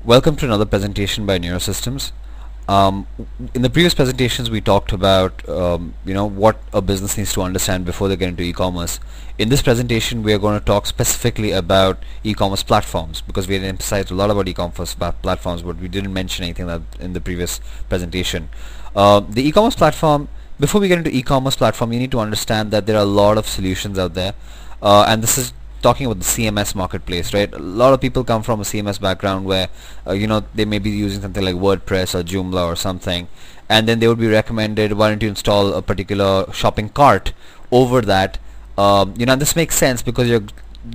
Welcome to another presentation by Neurosystems. Um, in the previous presentations, we talked about what a business needs to understand before they get into e-commerce. In this presentation, we are going to talk specifically about e-commerce platforms because we had emphasized a lot about e-commerce platforms, but we didn't mention anything that in the previous presentation. The e-commerce platform. Before we get into e-commerce platform, you need to understand that there are a lot of solutions out there, and this is talking about the CMS marketplace, right? A lot of people come from a CMS background where they may be using something like WordPress or Joomla or something, and then they would be recommended, why don't you install a particular shopping cart over that. And this makes sense because you're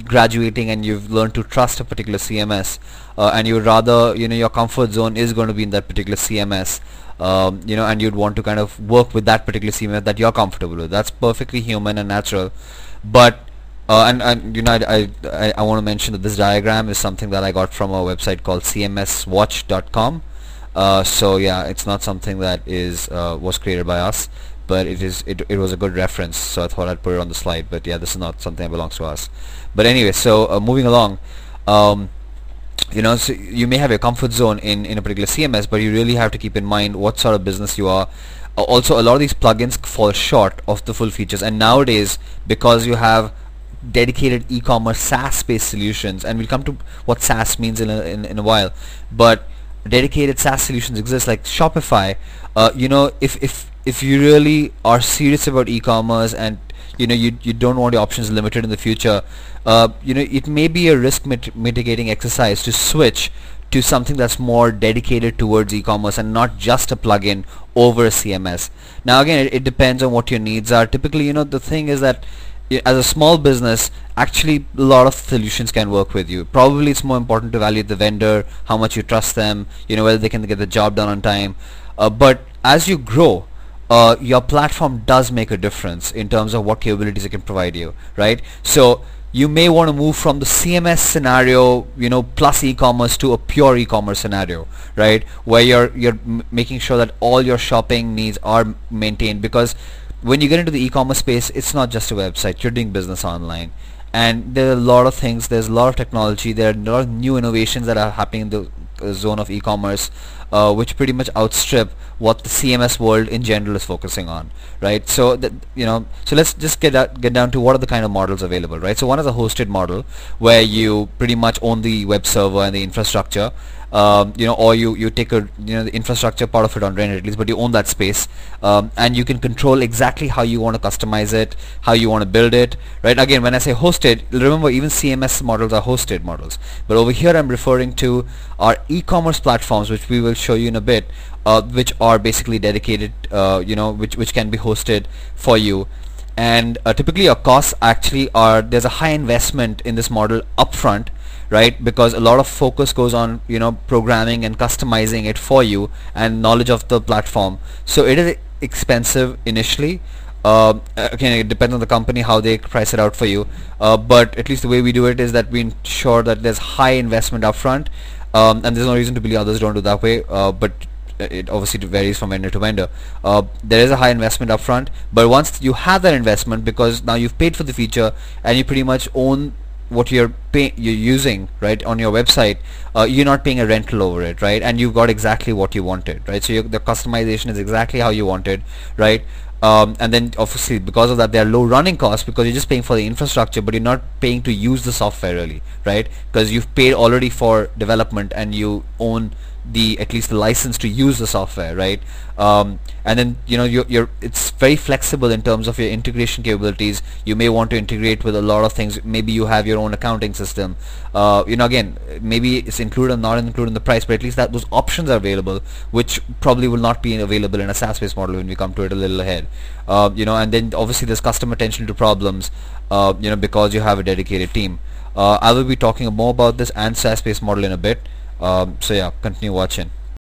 graduating and you've learned to trust a particular CMS, and you would rather, your comfort zone is going to be in that particular CMS, and you'd want to kind of work with that particular CMS that you're comfortable with. That's perfectly human and natural. But I want to mention that this diagram is something that I got from a website called cmswatch.com. So yeah, it's not something that was created by us, but it was a good reference, so I thought I'd put it on the slide. But yeah, this is not something that belongs to us. But anyway, so moving along, so you may have a comfort zone in a particular CMS, but you really have to keep in mind what sort of business you are. Also, a lot of these plugins fall short of the full features, and nowadays, because you have dedicated e-commerce SaaS-based solutions, and we'll come to what SaaS means in a while, but dedicated SaaS solutions exist like Shopify. If you really are serious about e-commerce and you don't want your options limited in the future, it may be a risk mitigating exercise to switch to something that's more dedicated towards e-commerce and not just a plugin over a CMS. Now again, it depends on what your needs are. Typically, the thing is that as a small business, actually a lot of solutions can work with you. Probably it's more important to evaluate the vendor, how much you trust them, whether they can get the job done on time. But as you grow, your platform does make a difference in terms of what capabilities it can provide you, right? So you may want to move from the CMS scenario, plus e-commerce to a pure e-commerce scenario, right? Where you're making sure that all your shopping needs are maintained, because when you get into the e-commerce space, it's not just a website. You're doing business online, and there are a lot of things. There's a lot of technology. There are a lot of new innovations that are happening in the zone of e-commerce, which pretty much outstrip what the CMS world in general is focusing on, right? So so let's just get down to what are the kind of models available, right? So one is a hosted model where you pretty much own the web server and the infrastructure, or you take the infrastructure part of it on rent at least, but you own that space, and you can control exactly how you want to customize it, how you want to build it, right? Again, when I say hosted, remember even CMS models are hosted models, but over here I'm referring to our e-commerce platforms, which we will show you in a bit, which are basically dedicated, which can be hosted for you. And typically your costs actually there's a high investment in this model upfront, right? Because a lot of focus goes on programming and customizing it for you and knowledge of the platform. So it is expensive initially. Again, it depends on the company how they price it out for you, but at least the way we do it is that we ensure that there's high investment upfront, and there's no reason to believe others don't do that way, but it obviously varies from vendor to vendor. There is a high investment upfront, but once you have that investment, because now you've paid for the feature and you pretty much own what you're using, right, on your website, you're not paying a rental over it, right? And you've got exactly what you wanted, right? So the customization is exactly how you wanted, right? And then obviously because of that there are low running costs, because you're just paying for the infrastructure, but you're not paying to use the software really, right? Because you've paid already for development and you own at least the license to use the software, right? And then it's very flexible in terms of your integration capabilities. You may want to integrate with a lot of things. Maybe you have your own accounting system. Again, maybe it's included or not included in the price, but at least those options are available, which probably will not be available in a SaaS-based model when we come to it a little ahead. And then obviously there's customer attention to problems, because you have a dedicated team. I will be talking more about this and SaaS-based model in a bit. So yeah, continue watching.